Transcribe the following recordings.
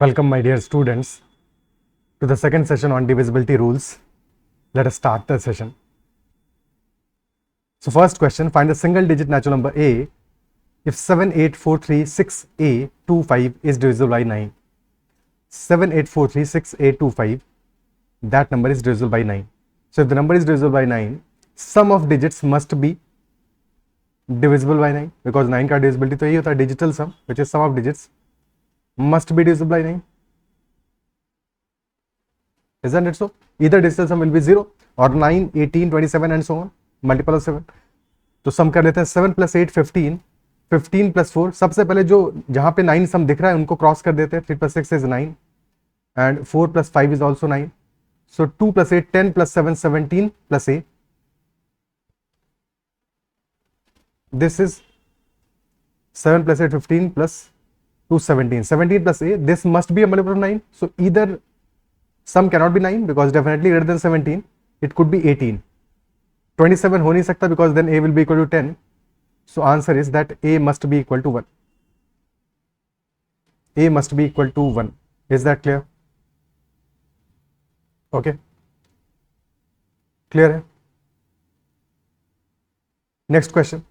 Welcome, my dear students, to the second session on divisibility rules. Let us start the session. So, first question, find the single digit natural number a if 78436a25 is divisible by 9. 78436a25, that number is divisible by 9. So, if the number is divisible by 9, sum of digits must be divisible by 9 because 9 का divisibility तो यही होता है digital sum, which is sum of digits must be divisible by 9. Isn't it so? Either digital sum will be 0 or 9, 18, 27 and so on, multiple of 7. तो सम कर लेते हैं 7 + 8 15, 15 + 4. सबसे पहले जो जहां पे 9 सम दिख रहा है उनको क्रॉस कर देते हैं. 3 + 6 is 9 and 4 + 5 is also 9. So 2 + 8 10 + 7 17 + a. This is 7 + 8 15 + 2 17. 17 + a. This must be a multiple of 9. So either sum cannot be 9 because definitely greater than 17. It could be 18. 27 हो नहीं सकता because then a will be equal to 10. So answer is that a must be equal to 1. A must be equal to 1. Is that clear? Okay. Clear है? Next question.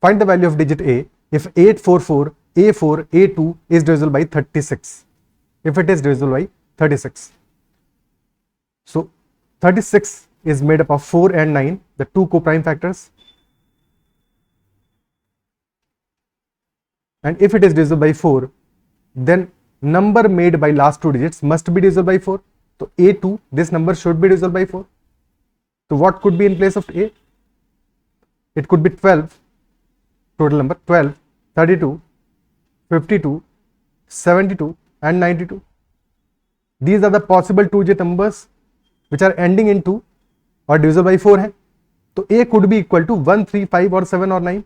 Find the value of digit a if 844 a4 a2 is divisible by 36. If it is divisible by 36. So 36 is made up of 4 and 9, the two co-prime factors. And if it is divisible by 4, then number made by last two digits must be divisible by 4. So a2, this number should be divisible by 4. So what could be in place of a? It could be 12, total number 12, 32, 52, 72 and 92. These are the possible two-digit numbers which are ending in 2 और divisible by 4 है. तो a could be equal to 1, 3, 5 और 7 और 9.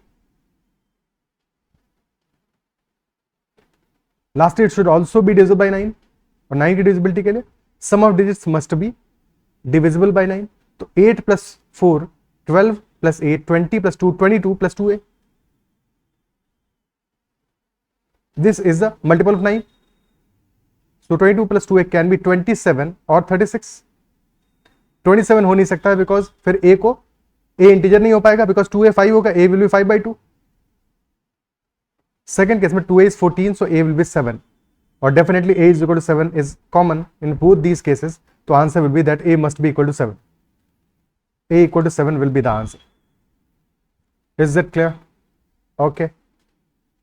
Lastly, it should also be divisible by 9. और 9 की divisibility के लिए sum of digits must be divisible by 9. तो 8 + 4 12 + 8 20 + 2 22 + 2a. This is the multiple of 9. So 22 + 2a can be 27 or 36. 27 हो नहीं सकता है बिकॉज फिर a को a इंटीजर नहीं हो पाएगा बिकॉज 2a 5 होगा, a will B 5/2. Second case में 2a is 14, so a will be 7 और definitely a is equal to 7 is common in both these cases. तो answer will be that a must be equal to 7. a equal to 7 will be the answer. Is it clear? Okay.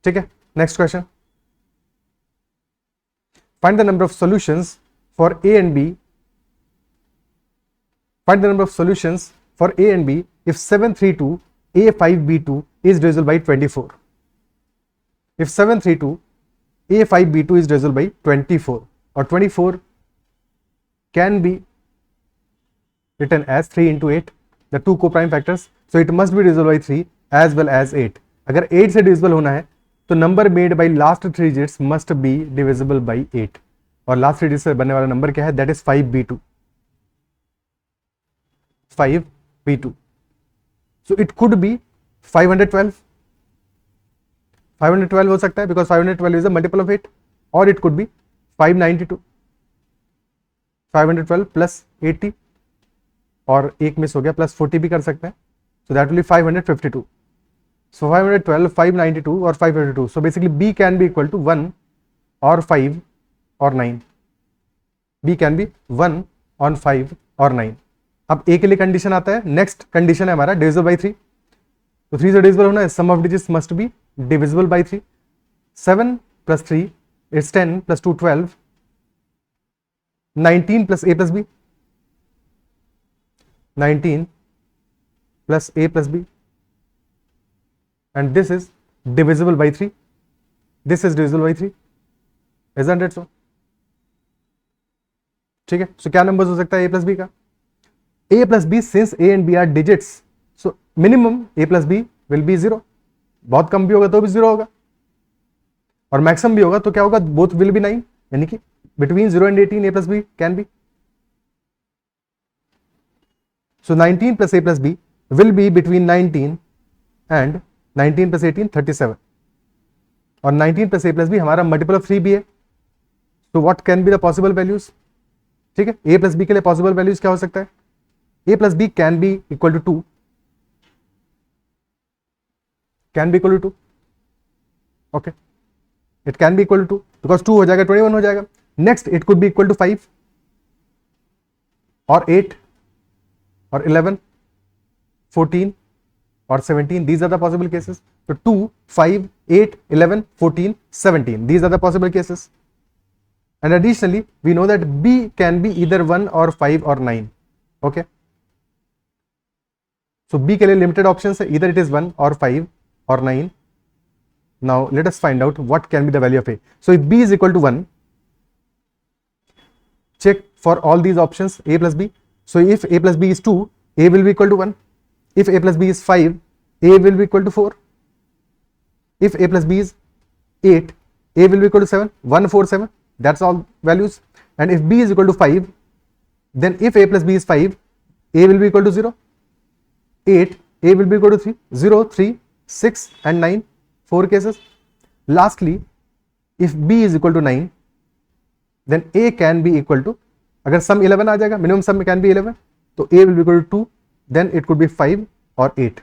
ठीक है. Next question. Find the number of solutions for a and b. Find the number of solutions for a and b if 732 a5b2 is divisible by 24. If 732 a5b2 is divisible by 24 or 24 can be written as 3 into 8, the two co-prime factors. So it must be divisible by 3 as well as 8. अगर 8 से divisible होना है तो number made by last three digits must be divisible by 8 और last three digits से बनने वाला number क्या है? That is 5b2. 5b2. So it could be 512. 512 हो सकता है because 512 is a multiple of 8 or it could be 592. 512 plus 80 और एक मिस हो गया प्लस 40 भी कर सकते हैं. So that will be 552. So 512, 592 और 552. So basically B can be equal to 1 or 5 or 9. B can be 1 on 5 और 9. अब A के लिए कंडीशन आता है. नेक्स्ट कंडीशन है हमारा डिविजिबल बाई 3. तो 3 से डिविजिबल होना है. Sum of digits must be divisible by 3. 7 + 3 is 10 + 2 12. 19 + a + b. 19 + a + b. And this is divisible by 3. This is divisible by 3. Isn't it so? ठीक है. सो क्या नंबर्स हो सकता है a + b का? a + b since a and b are digits, so minimum a + b will be 0. बहुत कम भी होगा तो भी 0 होगा और मैक्सिमम भी होगा तो क्या होगा? Both will be 9. यानी कि between 0 and 18 a + b can be. So 19 + a + b will be between 19 and 19 + 18 37. और 19 प्लस ए प्लस बी हमारा मल्टीपल ऑफ 3 भी है, तो what can be the possible values? ठीक है, ए प्लस बी के लिए पॉसिबल वैल्यूज क्या हो सकता है? A plus B can be equal to 2, can be equal to 2, okay, it can be equal to 2 because 2 हो जाएगा 21 हो जाएगा. Next it could be equal to 5 और 8 और 11, 14 और 17. These are the possible cases. So 2, 5, 8, 11, 14, 17. These are the possible cases. And additionally, we know that B can be either 1 or 5 or 9. Okay. So B के लिए limited options है, either it is 1 or 5 or 9. Now let us find out what can be the value of A. So if B is equal to 1, check for all these options A plus B. So if A plus B is 2, A will be equal to 1. If A plus B is 5, A will be equal to 4. If A plus B is 8, A will be equal to 7. 1, 4, 7. That's all values. And if B is equal to 5, then if A plus B is 5, A will be equal to 0. 8, A will be equal to 3. 0, 3, 6 and 9. 4 cases. Lastly, if B is equal to 9, then A can be equal to, अगर sum 11 आ जाएगा, minimum sum can be 11, तो A will be equal to 2, then it could be 5 or 8.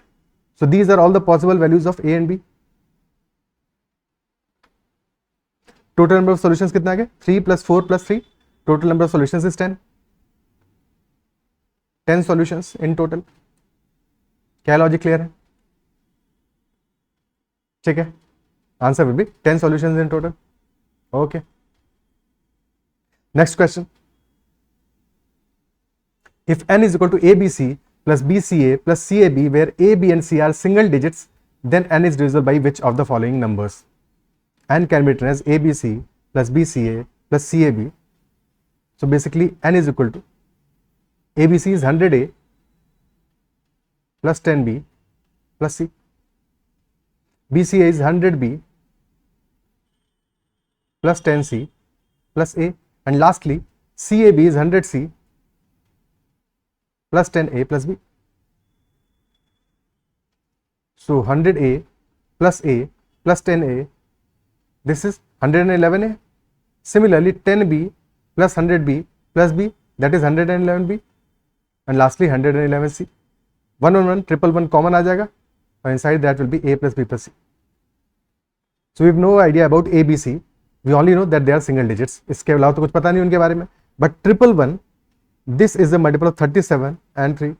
So these are all the possible values of A and B. Total number of solutions कितना आ गया? 3 plus 4 plus 3. Total number of solutions is 10. 10 solutions in total. क्या logic clear है? ठीक है, answer will B 10 solutions in total. Okay. Next question. If n is equal to ABC plus BCA plus CAB, where A, B and C are single digits, then n is divisible by which of the following numbers? N can be written as ABC plus BCA plus CAB. So basically n is equal to ABC is 100A plus 10B plus C. BCA is 100B plus 10C plus A. And lastly, CAB is 100C plus 10A plus B. So 100A plus A plus 10A, this is 111A. Similarly, 10B plus 100B plus B, that is 111B. And lastly 111C. 1 on 1, 111 common आ जाएगा, और inside that will be A plus B plus C. So we have no idea about A, B, C. We only know that they are single digits. इसके अलावा तो कुछ पता नहीं उनके बारे में. But 111, this is a multiple of 37 and 3.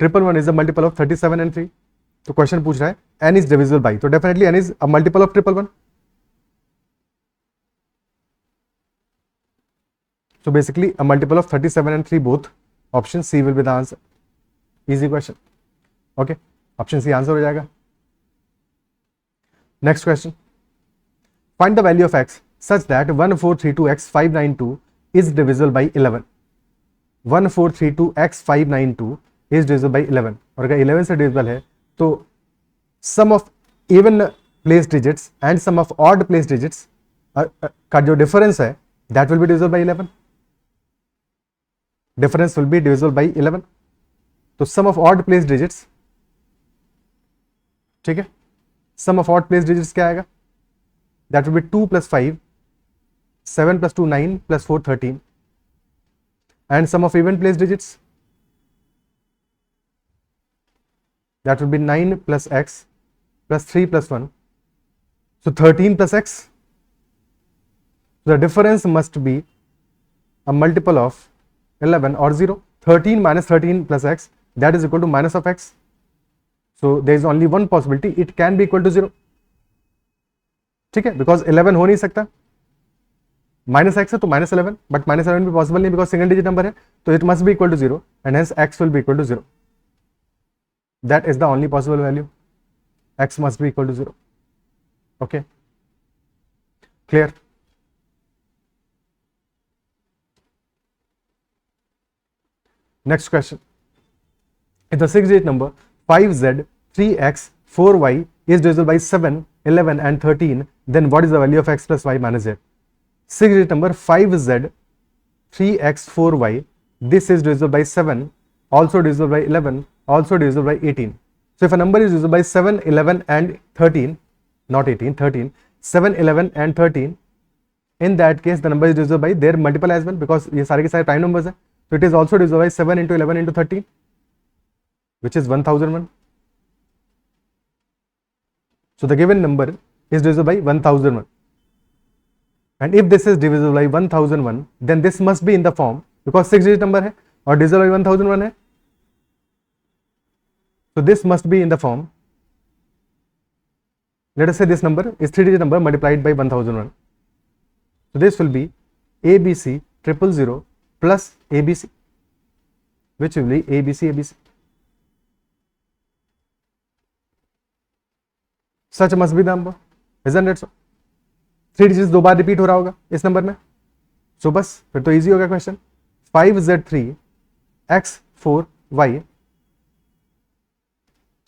111 is a multiple of 37 and 3. तो क्वेश्चन पूछ रहा है n is divisible by, तो definitely n is a multiple of 111. So basically a multiple of 37 and 3, both. Option C will be the answer. Easy question. Okay, option C answer हो जाएगा. Next question. Find the value of x such that 1432x592 is divisible by 11. 1432x592 is divisible by 11. और अगर 11 से divisible है तो sum of even placed digits and sum of odd placed digits का जो difference है that will be divisible by 11. Difference will be divisible by 11. तो sum of odd placed digits, ठीक है, sum of odd placed digits क्या आएगा? That will be 2 plus 5, 7 plus 2 9 plus 4 13, and sum of even placed digits, that will be 9 plus x plus 3 plus 1, so 13 plus x. The difference must be a multiple of 11 or 0. 13 minus 13 plus x, that is equal to minus of x. So there is only one possibility, it can be equal to 0. ठीक है, because 11 हो नहीं सकता, minus x है तो minus 11, but minus 11 भी possible नहीं because single digit number है, तो it must be equal to 0 and hence x will be equal to 0. That is the only possible value, x must be equal to 0. Okay, clear? Next question. If the 6 digit number 5z 3x 4y is divisible by 7, 11 and 13, then what is the value of x plus y minus z? 6 digit number 5z 3x 4y, this is divisible by 7, also divisible by 11, also divisible by 18. So if a number is divisible by 7, 11 and 13, not 18, 13, 7, 11 and 13, in that case the number is divisible by their multiple as well, because ये सारे के सारे prime numbers हैं. So it is also divisible by 7 into 11 into 13, which is 1001. So the given number is divisible by 1001. And if this is divisible by 1001, then this must be in the form, because 6-digit number है और divisible by 1001 है. So this must be in the form, let us say this number is 3-digit number multiplied by 1001. So this will be ABC 000 plus ABC, which will be ABC ABC. Such must be the number, isn't it so? 3 digits 2 bar repeat हो रहा होगा इस number में. सो बस फिर तो easy होगा question. 5z3 x4y.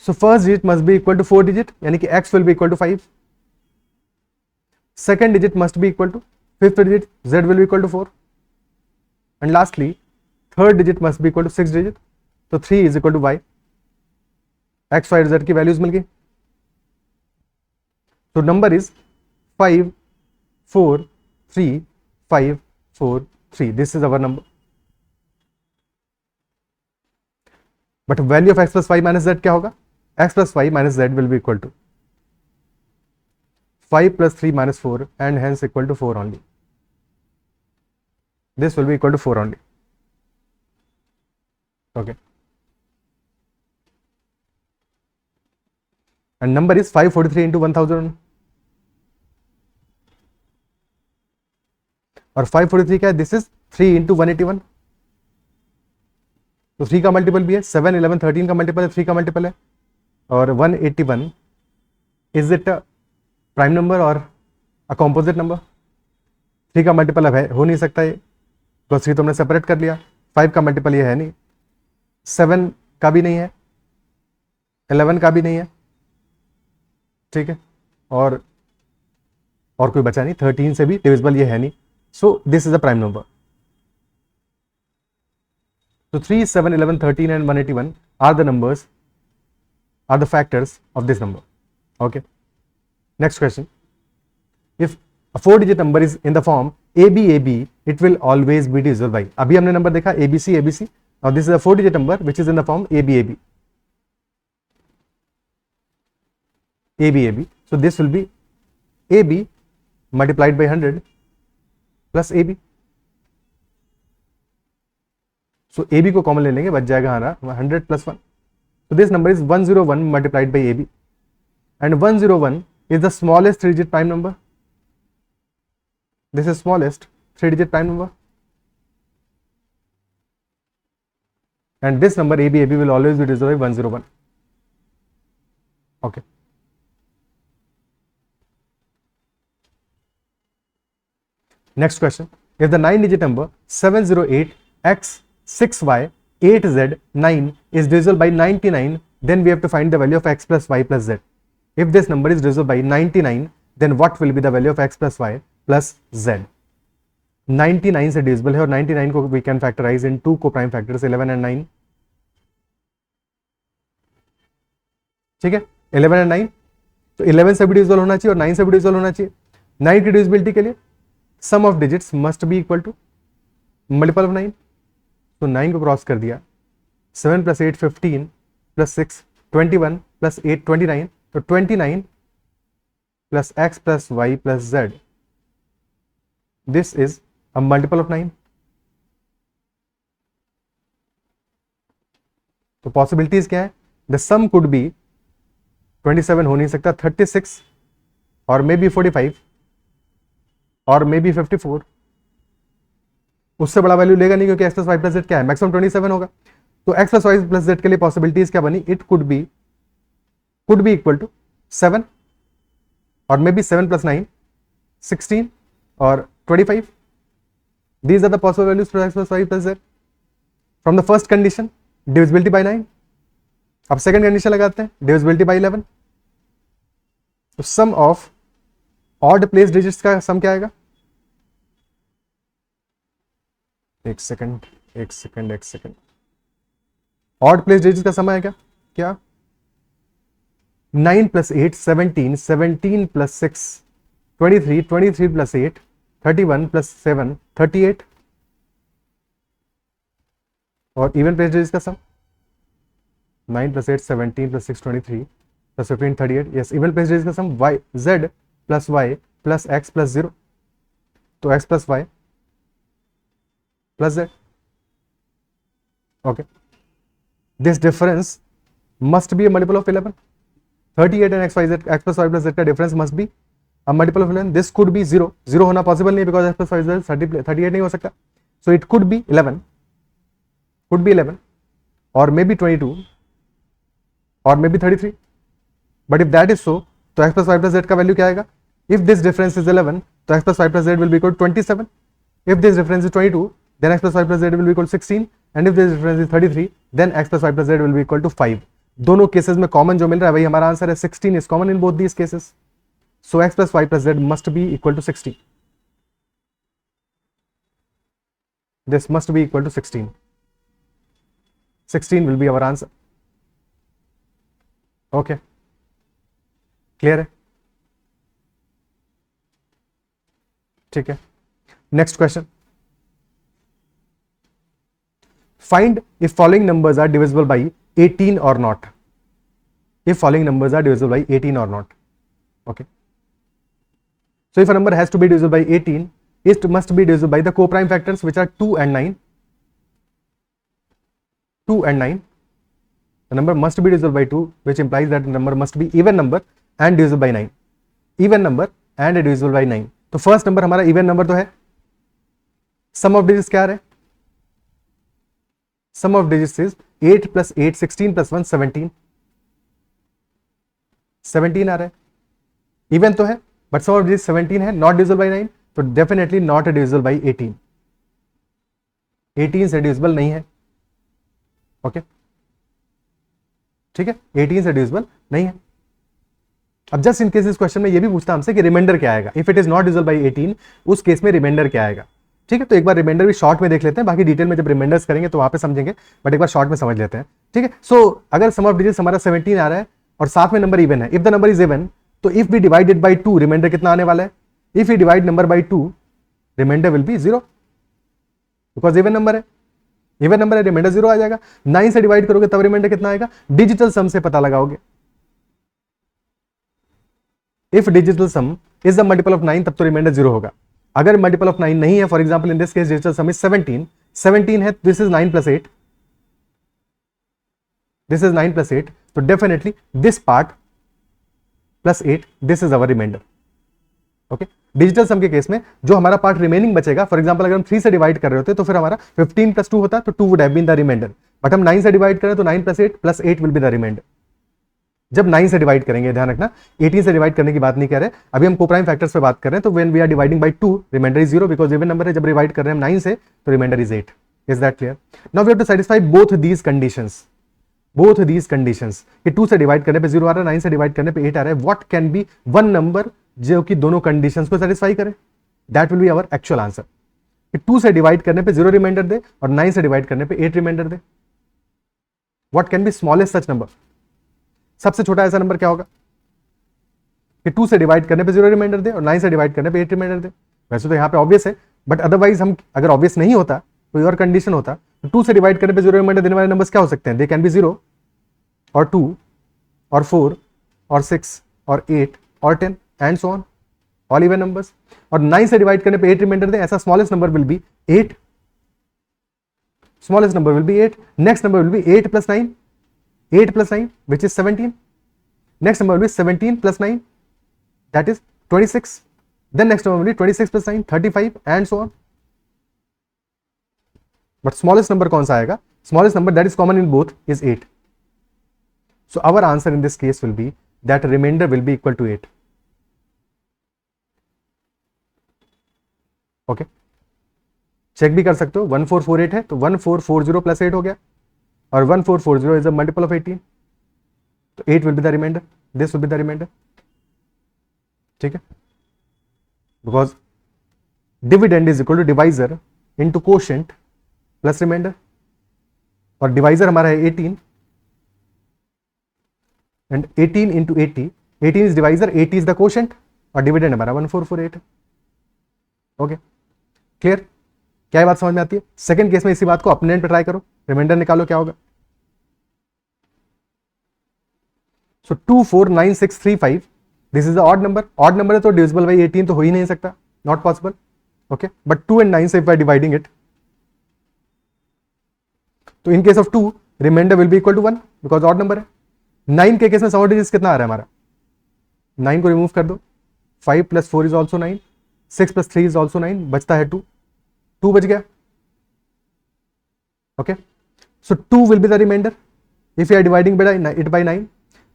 So first digit must be equal to 4 digit, यानी कि x will be equal to 5. Second digit must be equal to fifth digit, z will be equal to 4. And lastly, third digit must be equal to 6 digit. So 3 is equal to y. x, y, z की values मिल गई. So number is 5, 4, 3, 5, 4, 3. This is our number. But value of x plus y minus z क्या होगा? X plus y minus z will be equal to 5 plus 3 minus 4 and hence equal to 4 only. This will be equal to 4 only. Okay. And number is 543 into 1000. और 543 क्या है? This is 3 into 181. तो 3 का multiple भी है, 7, 11, 13 का multiple है, 3 का मल्टीपल है. और 181 इज इट प्राइम नंबर और अ कॉम्पोजिट नंबर? 3 का मल्टीपल अब है, हो नहीं सकता ये, तो 3 तो हमने सेपरेट कर लिया. 5 का मल्टीपल ये है नहीं, 7 का भी नहीं है, 11 का भी नहीं है. ठीक है, और कोई बचा नहीं. 13 से भी डिविजिबल ये है नहीं. So this is a prime number. So 3, 7, 11, 13 and 181 are the numbers, are the factors of this number. Okay. Next question. If a 4-digit number is in the form ABAB, it will always be divisible by. अभी हमने number देखा ABC ABC. Now this is a 4-digit number which is in the form ABAB. ABAB. So this will be AB multiplied by 100 plus AB. So AB को common ले लेंगे, बच जाएगा हमारा 100 plus 1. तो this number is 101 multiplied by AB, and 101 is the smallest 3-digit prime number. This is smallest 3-digit prime number, and this number ABAB will always be divisible by 101. Okay. Next question. If the 9-digit number 708x6y8z9 is divisible by 99, then we have to find the value of x plus y plus z. If this number is divisible by 99, then what will be the value of x plus y plus z? 99 से divisible है और 99 को we can factorize in 2 co-prime factors 11 and 9. ठीक है, 11 and 9. तो 11 से भी divisible होना चाहिए और 9 से भी divisible होना चाहिए. 9 की divisibility के लिए sum of digits must be equal to multiple of 9. तो 9 को क्रॉस कर दिया. 7 plus 8 15 plus 6 21 plus 8 29. तो 29 plus x plus y plus z. This is a multiple of 9. तो पॉसिबिलिटीज क्या है? द सम कुड बी 27 हो नहीं सकता, 36 और मे बी 45 और मे बी 54. उससे बड़ा वैल्यू लेगा नहीं, क्योंकि x plus y plus z क्या है, मैक्सिमम 27 होगा. तो x plus y plus z के लिए पॉसिबिलिटीज क्या बनी? It could be equal to 7 और मे बी 7 प्लस 9 16 और 25. These are the possible values for x plus y plus z. From the first condition, divisibility by 9. अब second condition लगाते हैं, divisibility by 11. तो सम ऑफ ऑड प्लेस डिजिट्स का सम क्या आएगा? एक सेकंड. ऑड प्लेस डिजिट्स का सम आएगा क्या? 9 plus 8 17, 17 plus 6 23, 23 plus 8 31 plus 7 38, और इवन पेज डिजिट का सम 9 plus 8 17 plus 6 23 plus 15 38, yes even page digit का सम y z plus y plus x plus 0, तो x plus y plus z. Okay, this difference must be a multiple of 11. 38 and x y z, x plus y plus z का difference must be a multiple of 11. This could be 0. 0 होना possible नहीं because x plus y z 38 नहीं हो सकता. So it could be 11, could be 11, or maybe 22, or maybe 33. But if that is so, तो x plus y plus z का value क्या आएगा? If this difference is 11, तो x plus y plus z will be equal to 27. If this difference is 22, then x plus y plus z will be equal to 16. And if this difference is 33, then x plus y plus z will be equal to 5. दोनों cases में common जो मिल रहा है वही हमारा answer है. 16 is common in both these cases. So x plus y plus z must be equal to 16. This must be equal to 16. 16 will be our answer. Okay. Clear है? ठीक है. Next question. Find if following numbers are divisible by 18 or not. If following numbers are divisible by 18 or not. Okay. So if a number has to be divisible by 18, it must be divisible by the co-prime factors, which are 2 and 9. 2 and 9. The number must be divisible by 2, which implies that the number must be even number and divisible by 9. Even number and divisible by 9. तो first number हमारा even number तो है. Sum of digits क्या है? Sum of digits is 8 plus 8 16 plus 1 17. 17 आ रहा है. Even तो है बट सम ऑफ डिजिट्स 17 है, नॉट डिविजिबल बाय 9, तो डेफिनेटली नॉट डिविजिबल बाय 18. 18 से डिविजिबल नहीं है. ओके ठीक है, 18 से डिविजिबल नहीं है. अब जस्ट इन केस इस क्वेश्चन में ये भी पूछता हमसे कि रिमाइंडर क्या आएगा. If it is not divisible by 18, उस केस में रिमाइंडर क्या आएगा. ठीक है, तो एक बार रिमाइंडर भी शॉर्ट में देख लेते हैं, बाकी डिटेल में जब रिमाइंडर्स करेंगे तो वहां पे समझेंगे, बट एक बार शॉर्ट में समझ लेते हैं. ठीक है, सो अगर सम ऑफ डिजिट्स हमारा 17 आ रहा है और साथ में नंबर इवन है, if the number is even, तो if we divide it by 2, remainder कितना आने वाला है? If you divide number by 2, remainder will be 0, because even number है. इवन नंबर है, रिमाइंडर 0 आ जाएगा. 9 से डिवाइड करोगे तब रिमाइंडर कितना आएगा? डिजिटल सम से पता लगाओगे. If digital sum is the multiple of 9, तब तो रिमाइंडर 0 होगा. अगर मल्टीपल ऑफ 9 नहीं है, for example in this case digital sum is 17 है, this is 9 plus 8, this is 9 plus 8, तो definitely this part plus 8, this is our remainder. Okay, digital sum के case में जो हमारा पार्ट रिमेनिंग बचेगा, फॉर एग्जांपल अगर हम 3 से डिवाइड कर रहे होते तो फिर हमारा 15 plus 2 होता, तो 2 would have been the remainder. But हम 9 से डिवाइड करें तो 9 plus 8 plus 8 will be the remainder. जब 9 से डिवाइड करेंगे, ध्यान रखना 18 से डिवाइड करने की बात नहीं कर रहे, अभी हम कोप्राइम फैक्टर्स पे बात कर रहे हैं. तो when we are dividing by 2, remainder is 0 because even number है. जब डिवाइड कर रहे हैं हम 9 से, तो remainder is 8. Is that clear? Now we have to satisfy both these conditions. Both these conditions कि 2 से डिवाइड करने पे 0 आ रहा है, 9 से डिवाइड करने पे 8 आ रहा है. What can be one number जो कि दोनों कंडीशंस को सैटिस्फाई करे? That will be our actual answer. कि 2 से डिवाइड करने पे 0 रिमाइंडर दे और 9 से डिवाइड करने पे 8 रिमाइंडर दे. What can be smallest such number? सबसे छोटा ऐसा नंबर क्या होगा कि 2 से डिवाइड करने पे 0 रिमाइंडर दे और 9 से डिवाइड करने पे 8 रिमाइंडर दे. वैसे तो यहाँ पे ऑब्वियस है, बट अदरवाइज हम अगर ऑब्वियस नहीं होता, कोई और कंडीशन होता, तो 2 से डिवाइड करने पे 0 रिमाइंडर देने वाले नंबर्स क्या हो सकते हैं? दे कैन बी 0 और 2 और 4 और 6 और 8 और 10 and so on, all even numbers. और 9 से डिवाइड करने पे 8 रिमाइंडर दे, ऐसा smallest number will B 8. Smallest number will B 8. Next number will B 8 plus 9, 8 plus 9, which is 17. Next number will be 17 plus 9, that is 26. Then next number will be 26 plus 9, 35 and so on. But smallest number कौन सा आएगा? Smallest number that is common in both is 8. So our answer in this case will be that remainder will be equal to 8. Okay. Check भी कर सकते हो. 1448 है तो 1440 plus 8 हो गया, और 1440 is a multiple of 18, तो 8 will be the remainder, this will be the remainder. ठीक है, because dividend is equal to divisor into quotient plus remainder, और डिवाइजर हमारा है 18, and 18 into 80, 18 is divisor, 80 is the quotient और dividend हमारा 1448 है। Okay clear, क्या ये बात समझ में आती है? सेकंड केस में इसी बात को अपने एंड पे ट्राई करो, रिमाइंडर निकालो क्या होगा। सो 249635, this is the odd number, odd number है तो डिविजिबल बाई 18 तो हो ही नहीं सकता, not possible. Okay but 2 and 9 से इफ आई डिवाइडिंग इट, तो in case of 2 remainder will be equal to 1 because odd number है। 9 के केस में सम डिजिट्स कितना आ रहा है हमारा, 9 को रिमूव कर दो, 5 + 4 इज ऑल्सो 9, 6 + 3 इज ऑल्सो 9, बचता है 2, 2 बच गया। Okay so 2 will be the remainder if you are dividing it by 9।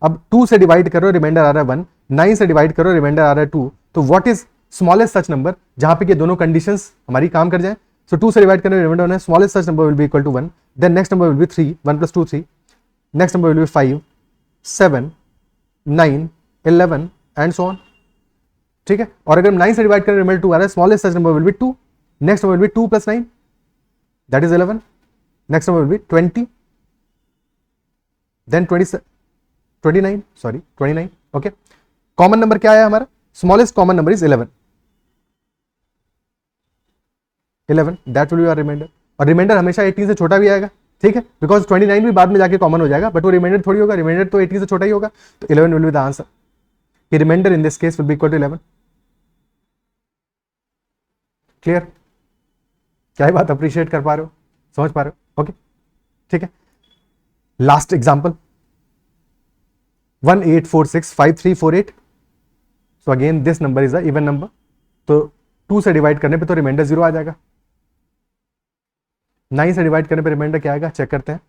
अब 2 से डिवाइड करो, रिमाइंडर आ रहा है 1, 9 से डिवाइड करो, रिमाइंडर आ रहा है 2, तो what is smallest such number जहां पे ये दोनों कंडीशंस हमारी काम कर जाए। सो 2 से डिवाइड करने रिमाइंडर होना है, smallest such number will be equal to 1, then next number will be 3, 1 + 2 3, next number will be 5 7 9 11 and so on. ठीक है, और अगर 9 से डिवाइड करें रिमाइंडर 2 आ रहा है, smallest such number will be 2, next number will be 2 + 9 that is 11, next number will be 20, then 29। Okay common number क्या है हमारा, smallest common number is 11 that will be our remainder, और रिमाइंडर हमेशा 18 से छोटा भी आएगा। ठीक है, बिकॉज 29 भी बाद में जाके कॉमन हो जाएगा, बट वो रिमाइंडर थोड़ी होगा, रिमाइंडर तो 18 से छोटा ही होगा, तो 11 विल बी द आंसर। कि remainder in this case will be equal to 11। Clear, क्या ये बात अप्रिशिएट कर पा रहे हो, समझ पा रहे हो? ओके ठीक है, last example 18465348। So again this number is a even number, तो 2 से डिवाइड करने पे तो रिमाइंडर 0 आ जाएगा, 9 से डिवाइड करने पे रिमाइंडर क्या आएगा चेक करते हैं।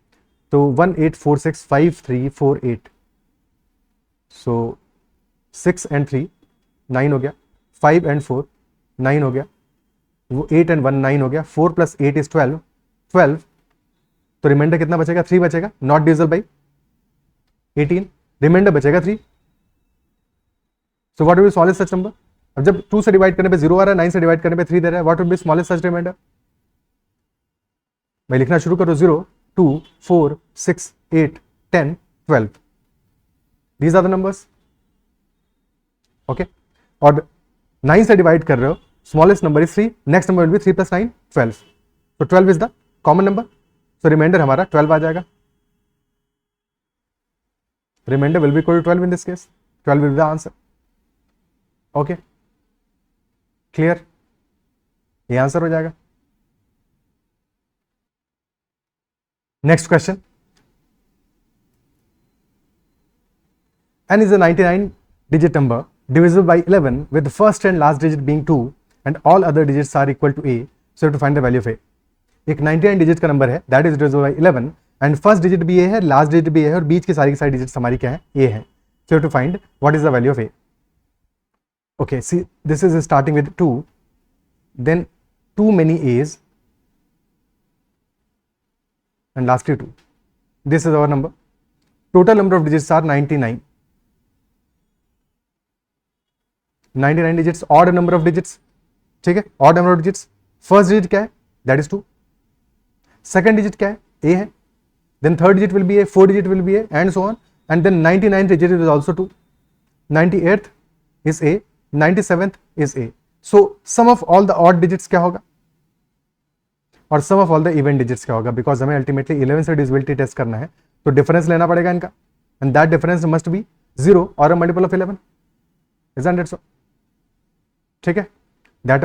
तो 18465348, सो 6 and 3 9 हो गया, 5 and 4 9 हो गया, वो 8 and 1 9 हो गया, 4 + 8 is 12, तो रिमाइंडर कितना बचेगा, 3 बचेगा, नॉट डिविजिबल बाई 18, रिमाइंडर बचेगा 3। So what will be smallest such number, अब जब 2 से डिवाइड करने पे 0 आ रहा है, 9 से डिवाइड करने पे 3 दे रहा है, what will be smallest such remainder. मैं लिखना शुरू करो, 0 2 4 6 8 10 12, these are the numbers. Okay और 9 से डिवाइड कर रहे हो, smallest number is 3, next number will be 3 + 9 12, तो 12 is the common number, so remainder हमारा 12 आ जाएगा, remainder will be equal to 12 in this case, 12 will be the answer. Okay clear, ये आंसर हो जाएगा। Next question, n is a 99 digit number divisible by 11 with the first and last digit being 2 and all other digits are equal to a, so you have to find the value of a। एक 99 digit का number है, that is divisible by 11 and first digit भी ए है, last digit भी ए है, और बीच की सारी डिजिट्स हमारी क्या है, ए है, so you have to find what is the value of a. Okay see this is starting with 2, then too many a's and lastly 2, this is our number, total number of digits are 99, 99 digits, odd number of digits। ठीक है, odd number of digits, first digit क्या है, that is 2, second digit क्या है, a है, then third digit will be a, fourth digit will be a and so on, and then 99th digit is also 2, 98th is a, 97th is a, so sum of all the odd digits क्या होगा और sum of all the even digits क्या होगा, because हमें ultimately 11 से divisibility test करना है, तो डिफरेंस लेना पड़ेगा इनका, and that difference must be 0 और a multiple of 11, isn't it so? ठीक है, दैट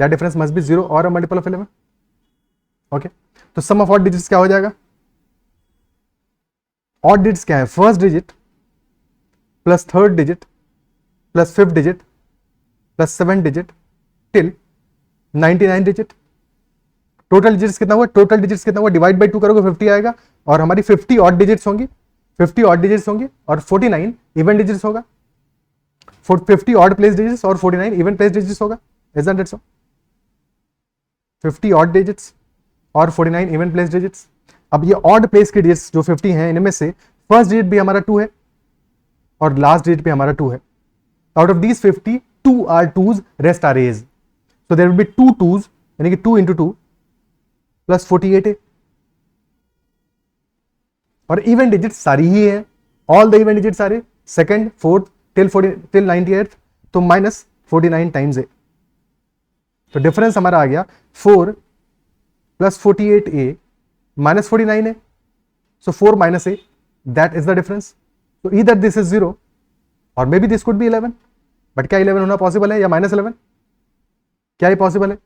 डिफरेंस मस्ट बी 0 और अ मल्टीपल ऑफ 11। ओके तो सम ऑफ ऑड डिजिट्स क्या हो जाएगा, ऑड डिजिट्स क्या है, first digit plus third digit plus fifth digit plus seventh digit till 99 digit. Total digits कितना हुआ, टोटल डिजिट्स कितना हुआ, डिवाइड बाई 2 करोगे 50 आएगा, और हमारी 50 ऑड डिजिट्स होंगी, 50 ऑड डिजिट्स होंगी और 49 इवन डिजिट्स होगा, 50 ऑड प्लेस डिजिट्स और 49 इवन प्लेस डिजिट्स होगा, isn't it so? 50 odd digits और 49 इवन प्लेस डिजिट्स। अब ये ऑड प्लेस के डिजिट्स जो 50 हैं, इनमें से फर्स्ट डिजिट भी हमारा 2 है और लास्ट डिजिट भी हमारा 2 है। Out of these 50 2 are 2s, rest are a's, so there will be 2 2s, यानी कि 2 into 2 प्लस 48 है, और इवन डिजिट सारी ही है, all the even digits are a, second, fourth till 98th, तो माइनस 49 टाइम्स ए। तो डिफरेंस हमारा आ गया 4 प्लस 48a माइनस 49 है, सो 4 minus A, that is the difference. तो ईदर दिस इज 0 और may be this could be 11, but क्या 11 होना possible है या माइनस 11? क्या ये पॉसिबल है?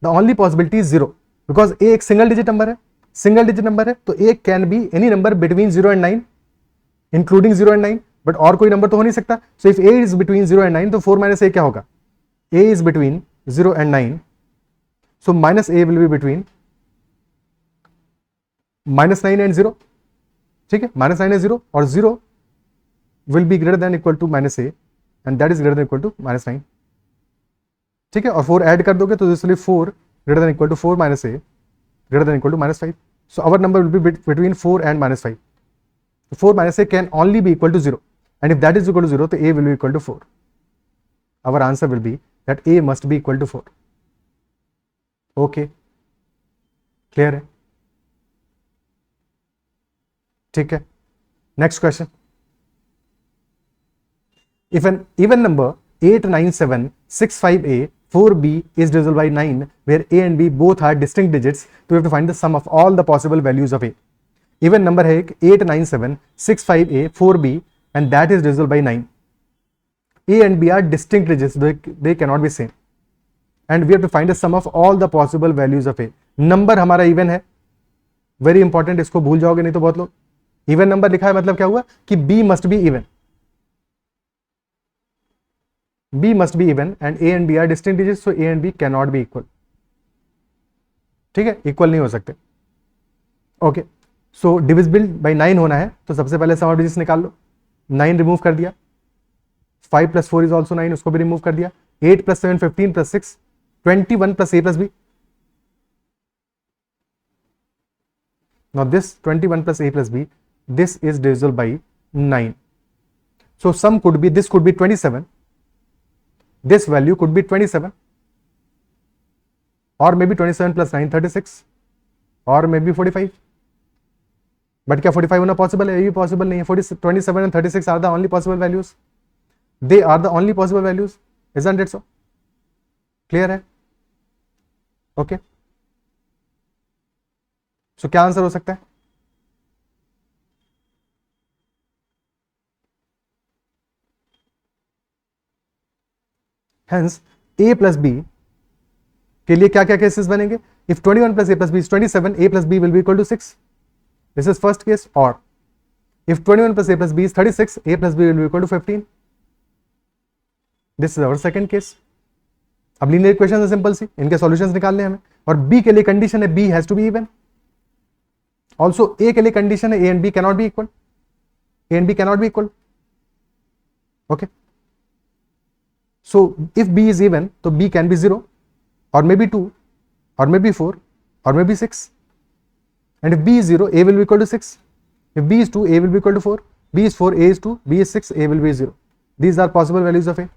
The only possibility is 0, because A एक सिंगल डिजिट नंबर है, सिंगल डिजिट नंबर है, तो A can be any number between 0 and 9, including 0 and 9, but और कोई नंबर तो हो नहीं सकता। So if A is between 0 and 9, तो 4 माइनस ए क्या होगा? A is between 0 and 9, so minus a will be between minus 9 and 0, ठीक है, minus 9 and 0, और 0 will be greater than equal to minus a and that is greater than equal to minus 9, ठीक है, और 4 add कर दोगे तो this will be 4 greater than equal to 4 minus a greater than equal to minus 5, so our number will be between 4 and minus 5, so 4 minus a can only be equal to 0, and if that is equal to 0, तो a will be equal to 4. Our answer will be that a must be equal to 4. Okay, clear है, ठीक है। Next question, if an even number 89765a 4b is divisible by 9 where a and b both are distinct digits, तो we have to find the sum of all the possible values of a. Even number है 89765a 4b and that is divisible by 9. a and b are distinct digits, they cannot be same, and we have to find the sum of all the possible values of a. Number हमारा even है, very important, इसको भूल जाओगे नहीं तो बहुत लोग। Even number लिखा है मतलब क्या हुआ कि b must be even, b must be even and a and b are distinct digits, so a and b can not be equal, ठीक है, इक्वल नहीं हो सकते। ओके, सो डिविजिबल बाय 9 होना है, तो सबसे पहले सम ऑफ डिजिट्स निकाल लो। 9 रिमूव कर दिया, 5 प्लस 4 इज ऑल्सो 9, उसको भी रिमूव कर दिया। 8 plus 7 15 plus 6 21 plus a plus b. Now this 21 plus a plus b, this is divisible by 9. So sum could be, this could be 27, this value could be 27, or maybe 27 plus 9 36, or maybe 45. But क्या 45 होना possible है? ये भी possible नहीं है। 27 and 36 are the only possible values. They are the only possible values. Isn't it so? Clear है? Okay, सो क्या answer हो सकता है? हेंस a प्लस बी के लिए क्या क्या केसेस बनेंगे? If 21 plus a plus B is 27, a plus B will be equal to 6, this is first case. और if 21 plus a plus B is 36, a plus B will be equal to 15, this is our second case. अब linear equation है simple सी, इनके solutions निकालने हमें, और b के लिए कंडीशन है b has to be even. Also a के लिए कंडीशन है a and b can not be equal, a and b can not be equal. Okay, so if b is even तो b कैन बी 0 और may be 2 और may be 4 और may be 6, and if b is 0, a will be equal to 6, if b is 2, a will be equal to 4, b is 4, a is 2, b is 6, a will be 0. These are possible values of a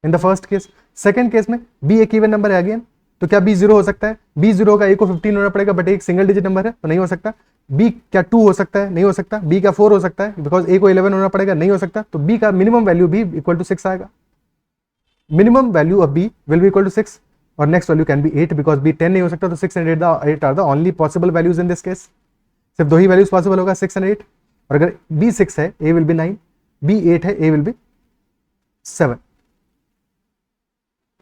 in the first case. Second case में b एक even number है again, तो क्या b 0 हो सकता है? b 0 का a को 15 होना पड़ेगा, बट एक सिंगल डिजिट नंबर है तो नहीं हो सकता। b क्या 2 हो सकता है? नहीं हो सकता। b क्या 4 हो सकता है? बिकॉज a को 11 होना पड़ेगा, नहीं हो सकता। तो b का मिनिमम वैल्यू भी इक्वल टू 6 आएगा। Minimum value of b will be equal to 6 और next value can be 8, because b 10 नहीं हो सकता, तो 6 and 8 are the only possible values in this case. सिर्फ दो ही वैल्यूज पॉसिबल होगा, 6 एंड 8, और अगर b 6 है a विल बी 9, b 8 है a will be 7।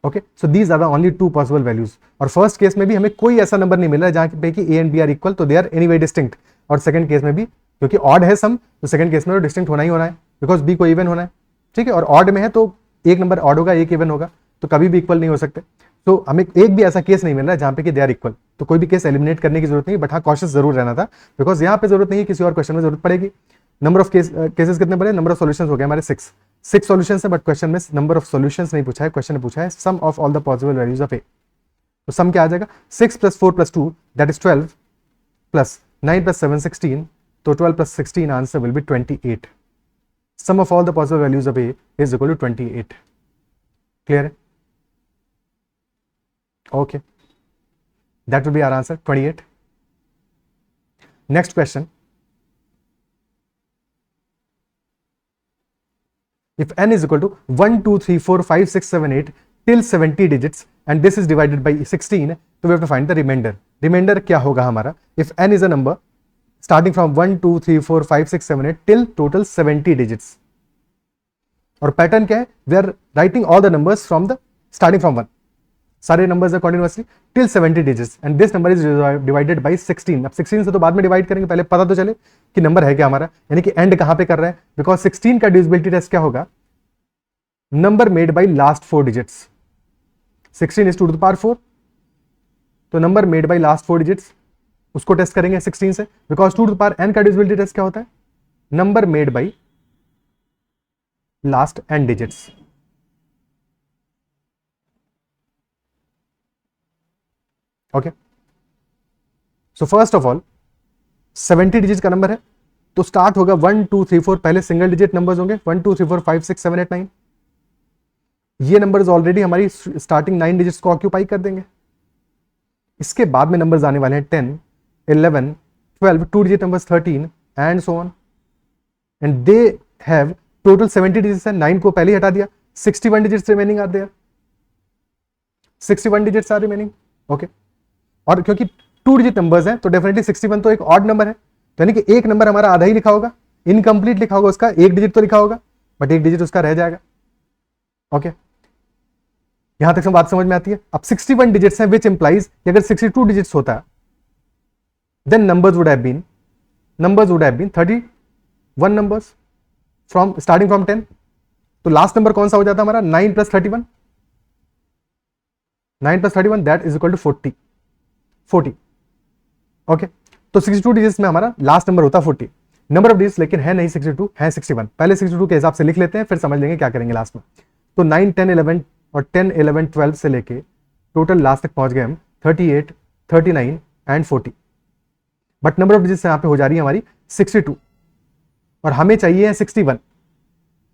Okay, so these are the only two possible values. और फर्स्ट केस में भी हमें कोई ऐसा नंबर नहीं मिल रहा है जहां पे कि a and b are equal, तो दे आर एनीवे डिस्टिंक्ट। और सेकंड केस में भी क्योंकि ऑड है सम, तो सेकंड केस में तो डिस्टिंक्ट होना ही होना है, बिकॉज b को इवन होना है, ठीक है। और ऑड में है तो एक नंबर ऑड होगा, एक इवन होगा, तो कभी भी इक्वल नहीं हो सकते। तो हमें एक भी ऐसा केस नहीं मिल रहा है जहां पे कि दे आर इक्वल, तो कोई भी केस एलिमिनेट करने की जरूरत नहीं, बट हाँ कॉशियस जरूर रहना था, बिकॉज यहाँ पे जरूरत नहीं है, किसी और क्वेश्चन में जरूरत पड़ेगी। नंबर ऑफ केसेस कितने बड़े? नंबर ऑफ सॉल्यूशंस हो गए हमारे 6 सॉल्यूशंस है, बट क्वेश्चन में नंबर ऑफ सॉल्यूशंस नहीं पूछा है, क्वेश्चन ने पूछा है sum of all the possible values of A. तो सम क्या आ जाएगा? 6 + 4 + 2 दैट इज 12 प्लस 9 + 7 16, तो 12 + 16 answer will be 28। Sum of all the possible values of A is equal to 28। Clear है? Okay, that will be our answer 28। Next question, if n is equal to 1 2 3 4 5 6 7 8 till 70 digits and this is divided by 16, तो we have to find the remainder. Remainder क्या होगा हमारा? If n is a number starting from 1 2 3 4 5 6 7 8 till total 70 digits. और pattern क्या है? We are writing all the numbers from the starting from 1. सारे numbers है continuously till 70 digits and this number is divided by 16. अब 16 से तो बाद में डिवाइड करेंगे, पहले पता तो चले कि नंबर है क्या हमारा, यानी कि एंड कहां पे कर रहा है. बिकॉज 16 का डिविजिबिलिटी टेस्ट क्या होगा? Number made by last 4 digits. 16 is 2 to the power 4, तो number made by last 4 digits उसको टेस्ट करेंगे 16 से. Because 2 to the power n का डिविजिबिलिटी टेस्ट क्या होता है? Number made by last n digits. Okay, so first of all 70 digit का number है तो स्टार्ट होगा 1 2 3 4, पहले सिंगल डिजिट नंबर्स होंगे 1 2 3 4 5 6 7 8 9. ये नंबर्स ऑलरेडी हमारी स्टार्टिंग 9 डिजिट्स को ऑक्यूपाई कर देंगे. इसके बाद में नंबर्स आने वाले हैं 10 11 12, 2 digit numbers 13 and so on, and they have total 70 digits है. 9 को पहले ही हटा दिया, 61 digits remaining are there. 61 digits are remaining. Okay, और क्योंकि 2 डिजिट नंबर्स हैं तो डेफिनेटली 61 तो एक ऑड नंबर है, तो यानी कि एक नंबर हमारा आधा ही लिखा होगा, इनकम्प्लीट लिखा होगा, उसका एक डिजिट तो लिखा होगा बट एक डिजिट उसका रह जाएगा. ओके, यहां तक बात समझ में आती है. अब 61 डिजिट्स हैं विच इंप्लाइज अगर 62 डिजिट्स होता then numbers would have been 31 numbers from starting from 10. तो लास्ट नंबर कौन सा हो जाता हमारा? 9 + 31. 9 + 31 that is equal to 40. Okay, तो 62 डिजिट्स में हमारा लास्ट नंबर होता 40. नंबर ऑफ डिजिट्स लेकिन है नहीं 62, है 61. पहले 62 के हिसाब से लिख लेते हैं, फिर समझ लेंगे क्या करेंगे लास्ट में. तो 9 10 11 और 10 11 12 से लेके टोटल लास्ट तक पहुंच गए हम 38 39 and 40. But number of digits यहां पे हो जा रही है हमारी 62 और हमें चाहिए है 61.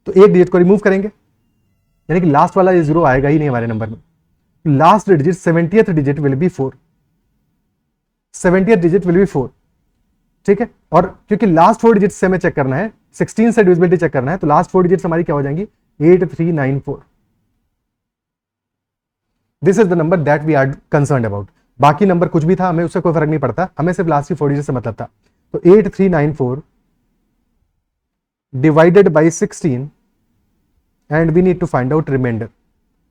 तो एक डिजिट को रिमूव करेंगे, यानी कि लास्ट वाला ये जीरो आएगा ही नहीं हमारे नंबर में. Last digit 70th digit will B 4. 70th digit will B 4. ठीक है, और क्योंकि लास्ट 4 डिजिट से हमें चेक करना है, 16 से डिविजिबिलिटी चेक करना है, तो लास्ट 4 डिजिट्स हमारी क्या हो जाएंगी? 8394. This is the number that we are concerned about. बाकी नंबर कुछ भी था हमें उससे कोई फर्क नहीं पड़ता, हमें सिर्फ लास्ट की 4 डिजिट से मतलब था. तो 8394 divided by 16 and we need to find out reminder.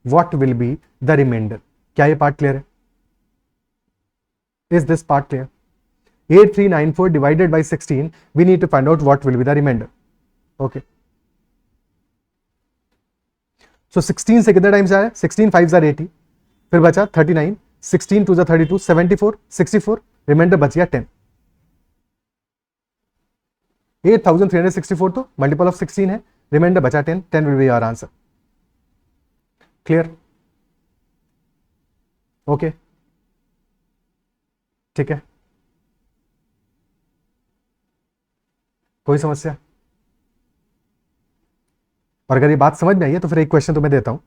What will be the reminder? क्या ये पार्ट क्लियर है? Is this part clear? 8394 divided by 16, we need to find out what will be the remainder. Okay. So 16 से कितने times आया? 16 5s are 80, फिर बचा 39, 16 2s are 32, 74, 64, reminder बच गया 10. 8364 तो मल्टीपल ऑफ 16 है, रिमाइंडर बचा 10. 10 will be our answer. Clear? Okay. ठीक है, कोई समस्या? और अगर ये बात समझ में आई है तो फिर एक क्वेश्चन तो मैं देता हूं,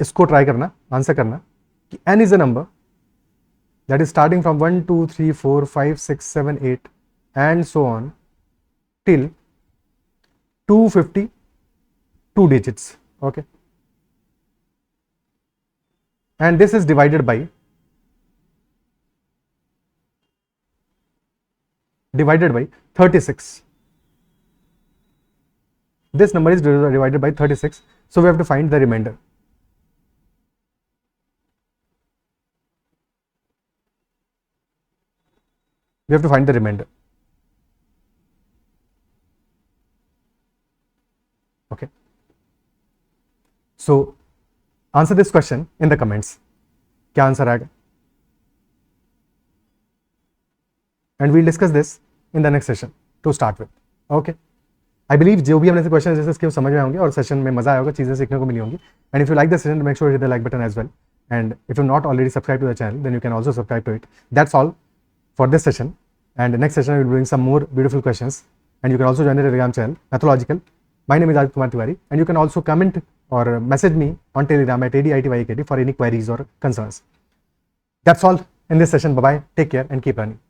इसको ट्राई करना, आंसर करना कि n is a number that is starting from 1 2 3 4 5 6 7 8 and so on till 252 digits. Okay, and this is divided by divided by 36. This number is divided by 36, so we have to find the remainder. We have to find the remainder. Okay, so answer this question in the comments. क्या answer आएगा? And we'll discuss this in the next session to start with. Okay, I believe जो भी हमने से question discuss किए समझ में होंगे और सेशन में मजा आया होगा, चीजें सीखने को मिली होंगी. And if you like the session, make sure to hit the like button as well. And if you're not already subscribed to the channel, then you can also subscribe to it. That's all for this session. And the next session I will bring some more beautiful questions. And you can also join the Telegram channel, Mathological. My name is Aditya Kumar Tiwari. And you can also comment or message me on Telegram at ADITYKT for any queries or concerns. That's all in this session. Bye bye. Take care and keep learning.